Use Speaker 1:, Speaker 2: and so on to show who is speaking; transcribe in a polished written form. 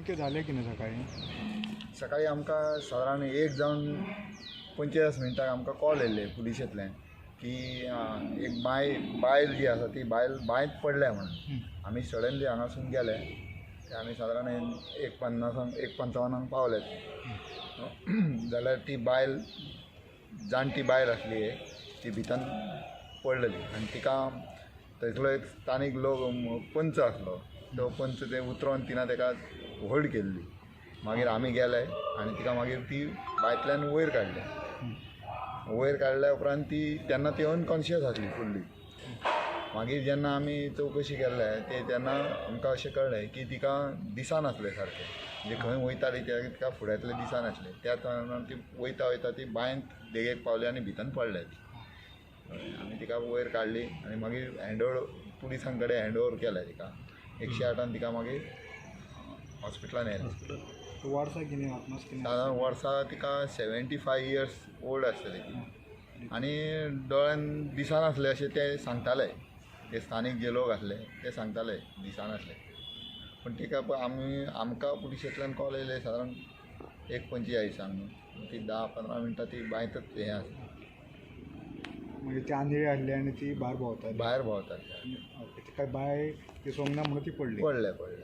Speaker 1: नेमके झाले की नाही सकाळी?
Speaker 2: सकाळी आमकां साधारण 1:45 आमकां कॉल येयल्ले पुलिशेंतल्यान की एक बायल जी आसा ती बांयत पडल्या म्हणून. आमी सडनली हांगासून गेले ते आमी साधारण 1:55 पावले. जाल्यार ती बायल जाणटी बायल आसली एक, ती भितन पडलेली आनी तिका थंयसलो एक स्थानीक लोक पंच आसलो, तो पंच ते उतरोवन तिना ताका होल्ड केल्ली. मागीर आमी गेले आनी तिका मागीर ती बांयतल्यान वयर काडले. वयर काडल्या उपरांत तेन्ना ती अनकॉन्शियस आसली फुल्ली. मागीर जेन्ना आमी चवकशी केले तेन्ना आमकां अशें कळ्ळें की तिका दिसानासलें सारकें, म्हणजे खंय वयताली तिका फुड्यांतलें दिसानासलें. त्या कारणान ती वयता ती बांयत देगेक पावली आनी भितन पडले. आमी तिका वयर काडली आनी मागीर पुलिसां कडेन हँडओवर केलें तिका. 108 तिका मागीर हॉस्पिटलान व्हेलें.
Speaker 1: वर्सां कितें आत्मास कितें?
Speaker 2: साधारण वर्सां तिका 75 इयर्स ओल्ड आसतली ती. आनी दोळ्यान दिसानासले अशें ते सांगताले, ते स्थानीक जे लोक आसले ते सांगताले दिसानासले. पूण तिका आमकां पुलिशेंतल्यान कॉल येयले साधारण 1:45 ती 10-15 मिनटां ती बांयतच हें आसली.
Speaker 1: म्हणजे ती आंधळी आसली आनी ती भायर भोंवताली. तिका बाय ती सोंगना म्हणून ती पडली.
Speaker 2: पडले आसतले.